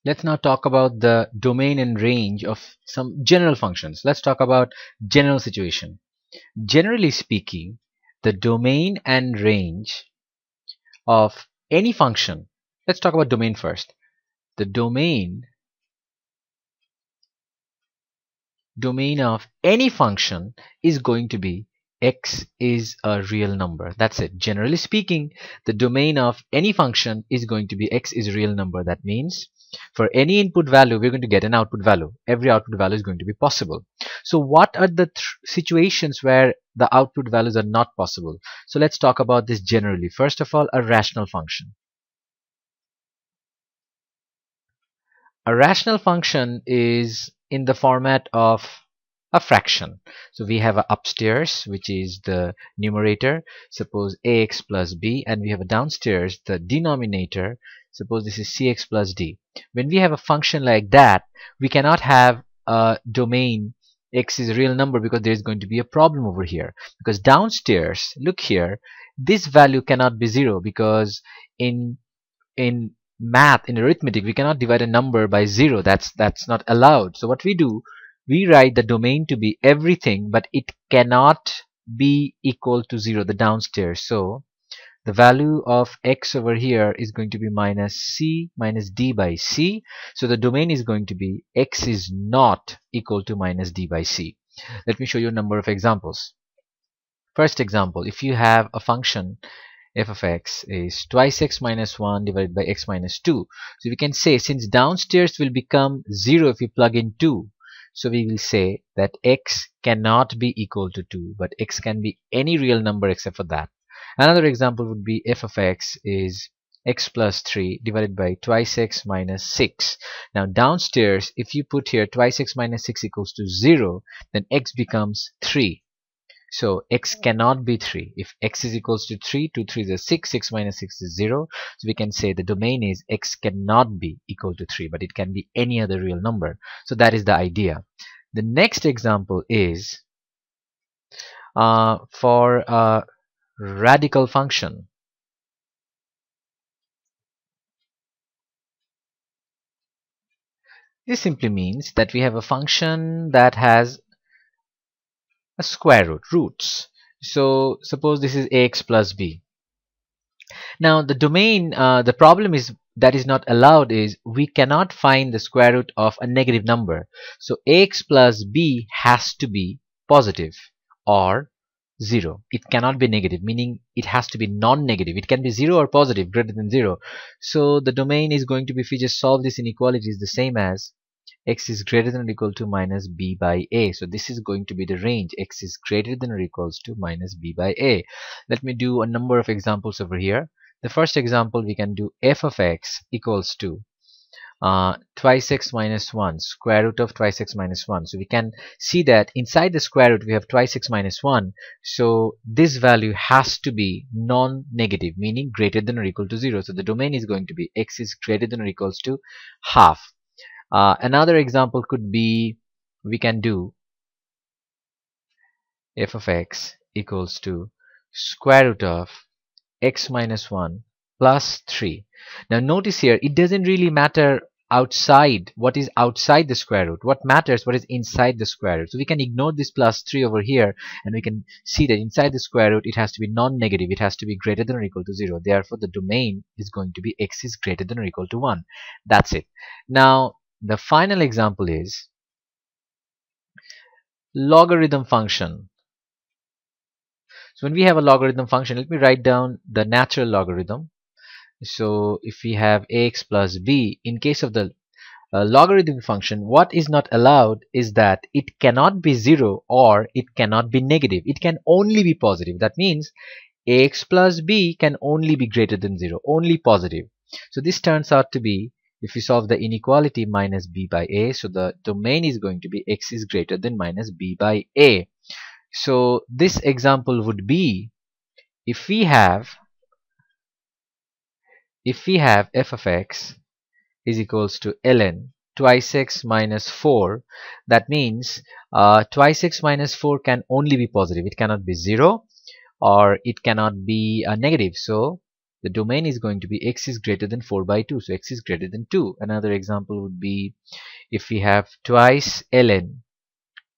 Let's now talk about the domain and range of some general functions. Let's talk about general situation. Generally speaking, the domain and range of any function. Let's talk about domain first. The domain of any function is going to be x is a real number. That's it. Generally speaking, the domain of any function is going to be x is a real number. That means for any input value, we're going to get an output value. Every output value is going to be possible. So what are the situations where the output values are not possible? So let's talk about this generally. First of all, a rational function. A rational function is in the format of a fraction. So we have a upstairs, which is the numerator, suppose ax plus b, and we have a downstairs, the denominator, suppose this is cx plus d. When we have a function like that, we cannot have a domain x is a real number because there is going to be a problem over here. Because downstairs, look here, this value cannot be 0 because in math, in arithmetic, we cannot divide a number by 0. That's not allowed. So what we do, we write the domain to be everything, but it cannot be equal to 0, the downstairs. So the value of x over here is going to be minus c minus d by c. So the domain is going to be x is not equal to minus d by c. Let me show you a number of examples. First example, if you have a function f of x is twice x minus 1 divided by x minus 2. So we can say, since downstairs will become 0 if we plug in 2, so we will say that x cannot be equal to 2, but x can be any real number except for that. Another example would be f of x is x plus 3 divided by twice x minus 6. Now downstairs, if you put here twice x minus 6 equals to 0, then x becomes 3. So x cannot be 3. If x is equals to 3, 2 3 is 6, 6 minus 6 is 0. So we can say the domain is x cannot be equal to 3, but it can be any other real number. So that is the idea. The next example is for a radical function. This simply means that we have a function that has a square root, roots. So suppose this is ax plus b. Now the domain, the problem is that is not allowed is we cannot find the square root of a negative number. So ax plus b has to be positive or 0. It cannot be negative, meaning it has to be non-negative. It can be 0 or positive, greater than 0. So the domain is going to be, if we just solve this inequality, is the same as x is greater than or equal to minus b by a. So this is going to be the range. X is greater than or equals to minus b by a. Let me do a number of examples over here. The first example, we can do f of x equals to twice x minus 1, square root of twice x minus 1. So we can see that inside the square root we have twice x minus 1. So this value has to be non-negative, meaning greater than or equal to 0. So the domain is going to be x is greater than or equals to half. Another example could be, we can do f of x equals to square root of x minus 1 plus 3. Now notice here, it doesn't really matter outside, what is outside the square root. What matters, what is inside the square root. So we can ignore this plus 3 over here, and we can see that inside the square root it has to be non-negative. It has to be greater than or equal to 0. Therefore the domain is going to be x is greater than or equal to 1. That's it. Now the final example is logarithm function. So when we have a logarithm function, let me write down the natural logarithm. So if we have ax plus b, in case of the logarithmic function, what is not allowed is that it cannot be 0 or it cannot be negative. It can only be positive. That means ax plus b can only be greater than 0, only positive. So this turns out to be, if we solve the inequality, minus b by a. So the domain is going to be x is greater than minus b by a. So this example would be, if we have f of x is equals to ln twice x minus 4, that means twice x minus 4 can only be positive. It cannot be 0 or it cannot be negative. So the domain is going to be x is greater than 4 by 2. So x is greater than 2. Another example would be if we have twice ln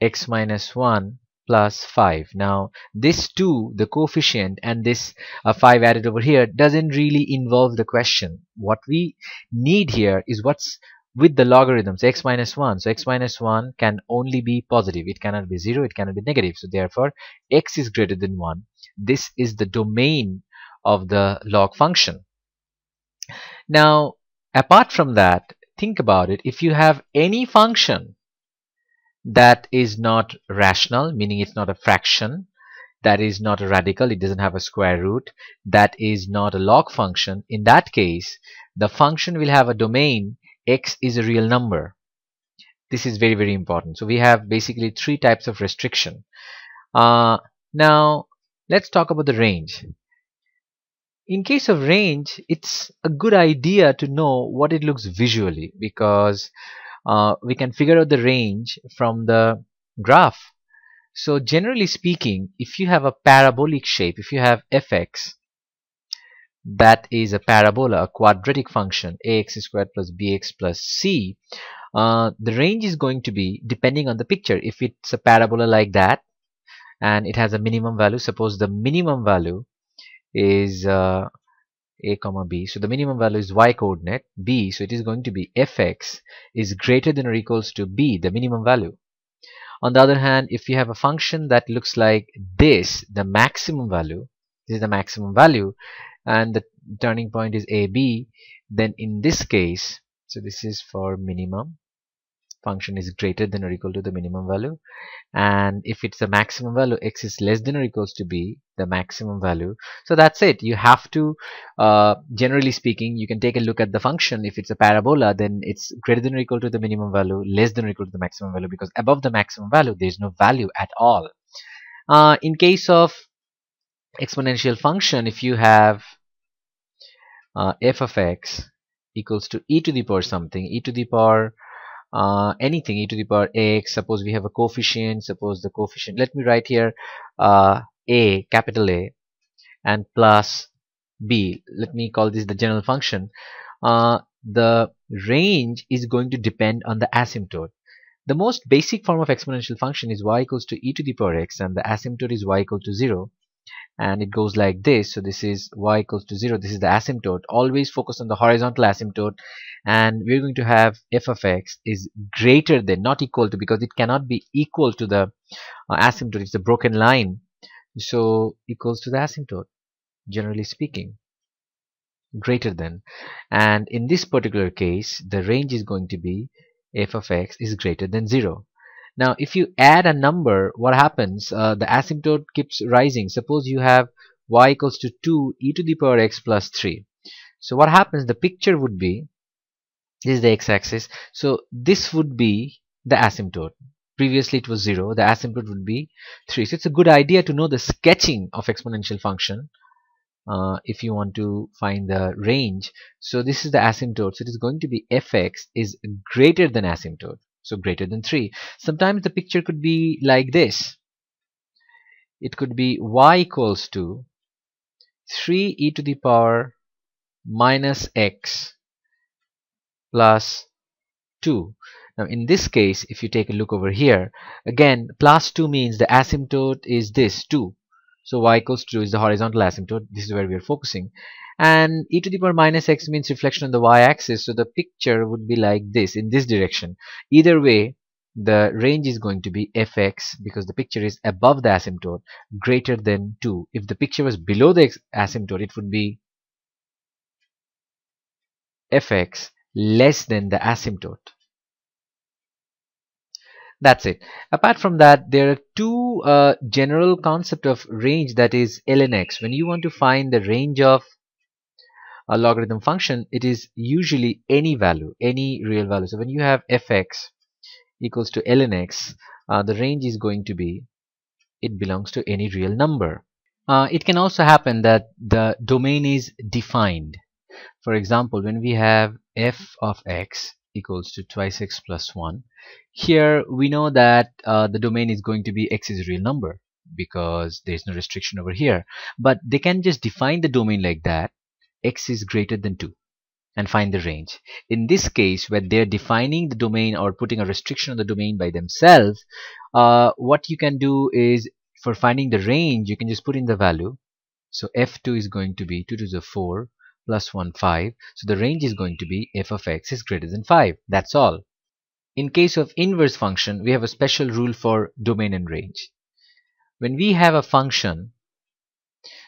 x minus 1 plus 5. Now this 2, the coefficient, and this 5 added over here doesn't really involve the question. What we need here is what's with the logarithms x minus 1. So x minus 1 can only be positive. It cannot be 0. It cannot be negative. So therefore x is greater than 1. This is the domain of the log function. Now apart from that, think about it. If you have any function that is not rational, meaning it's not a fraction, that is not a radical, it doesn't have a square root, that is not a log function, in that case the function will have a domain x is a real number. This is very, very important. So we have basically 3 types of restriction. Now let's talk about the range. In case of range, it's a good idea to know what it looks visually, because we can figure out the range from the graph. So generally speaking, if you have a parabolic shape, if you have fx, that is a parabola, a quadratic function, ax squared plus bx plus c, the range is going to be depending on the picture. If it's a parabola like that and it has a minimum value, suppose the minimum value is a comma b, so the minimum value is y coordinate b, so it is going to be fx is greater than or equals to b, the minimum value. On the other hand, if you have a function that looks like this, the maximum value, this is the maximum value, and the turning point is ab, then in this case, so this is for minimum, function is greater than or equal to the minimum value, and if it's the maximum value, x is less than or equals to b, the maximum value. So that's it. You have to, generally speaking, you can take a look at the function. If it's a parabola, then it's greater than or equal to the minimum value, less than or equal to the maximum value, because above the maximum value there is no value at all. In case of exponential function, if you have f of x equals to e to the power something, e to the power anything, e to the power x, suppose we have a coefficient, suppose the coefficient, let me write here a, capital A, and plus b, let me call this the general function. The range is going to depend on the asymptote. The most basic form of exponential function is y equals to e to the power x, and the asymptote is y equal to 0, and it goes like this. So this is y equals to 0, this is the asymptote. Always focus on the horizontal asymptote, and we're going to have f of x is greater than, not equal to, because it cannot be equal to the asymptote, it's a broken line, so equals to the asymptote, generally speaking, greater than. And in this particular case, the range is going to be f of x is greater than 0. Now if you add a number, what happens? The asymptote keeps rising. Suppose you have y equals to 2 e to the power x plus 3. So what happens? The picture would be, this is the x-axis, so this would be the asymptote. Previously it was 0, the asymptote would be 3. So it's a good idea to know the sketching of exponential function if you want to find the range. So this is the asymptote, so it is going to be fx is greater than asymptote, so greater than 3. Sometimes the picture could be like this. It could be y equals to 3 e to the power minus x plus 2. Now in this case, if you take a look over here, again plus 2 means the asymptote is this 2. So y equals to 2 is the horizontal asymptote. This is where we are focusing. And e to the power minus x means reflection on the y-axis. So the picture would be like this, in this direction. Either way, the range is going to be fx, because the picture is above the asymptote, greater than 2. If the picture was below the asymptote, it would be fx less than the asymptote. That's it. Apart from that, there are two general concept of range, that is ln x. When you want to find the range of a logarithm function, it is usually any value, any real value. So when you have fx equals to ln x, the range is going to be, it belongs to any real number. It can also happen that the domain is defined. For example, when we have f of x equals to twice x plus 1, here we know that the domain is going to be x is a real number, because there is no restriction over here. But they can just define the domain like that, x is greater than 2 and find the range. In this case, where they're defining the domain or putting a restriction on the domain by themselves, what you can do is, for finding the range, you can just put in the value. So f2 is going to be 2 to the 4 plus 1 5. So the range is going to be f of x is greater than 5. That's all. In case of inverse function, we have a special rule for domain and range. When we have a function,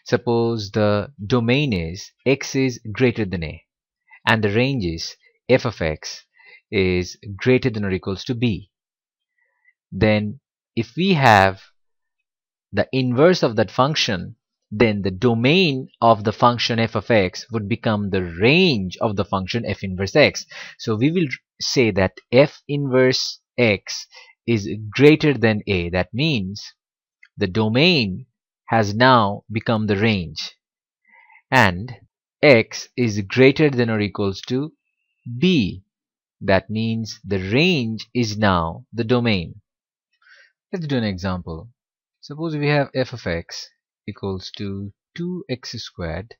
suppose the domain is x is greater than a, and the range is f of x is greater than or equals to b, then if we have the inverse of that function, then the domain of the function f of x would become the range of the function f inverse x. So we will say that f inverse x is greater than a. That means the domain has now become the range, and x is greater than or equals to b. That means the range is now the domain. Let's do an example. Suppose we have f of x equals to 2x squared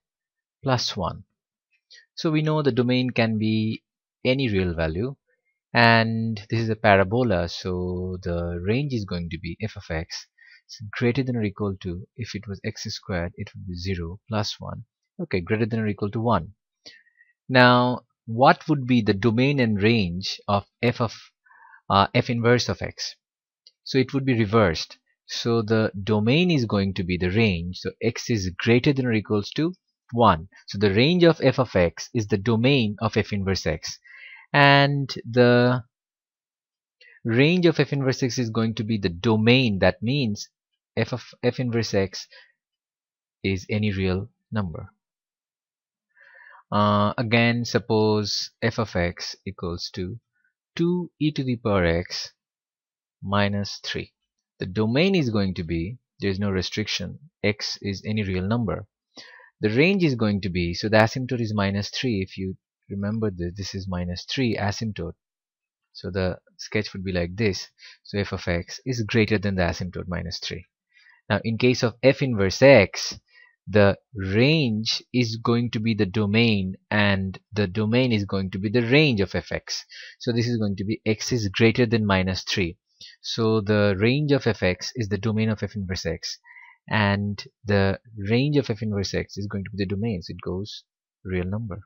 plus 1. So we know the domain can be any real value, and this is a parabola, so the range is going to be f of x is greater than or equal to, if it was x squared, it would be 0 plus 1. Okay, greater than or equal to 1. Now, what would be the domain and range of f inverse of x? So it would be reversed. So the domain is going to be the range. So x is greater than or equals to 1. So the range of f of x is the domain of f inverse x. And the range of f inverse x is going to be the domain. That means f of f inverse x is any real number. Again, suppose f of x equals to 2e to the power x minus 3. The domain is going to be, there is no restriction, x is any real number. The range is going to be, so the asymptote is minus 3. If you remember this is minus 3 asymptote. So the sketch would be like this. So f of x is greater than the asymptote minus 3. Now in case of f inverse x, the range is going to be the domain, and the domain is going to be the range of fx. So this is going to be x is greater than minus 3. So the range of fx is the domain of f inverse x, and the range of f inverse x is going to be the domain, so it goes real number.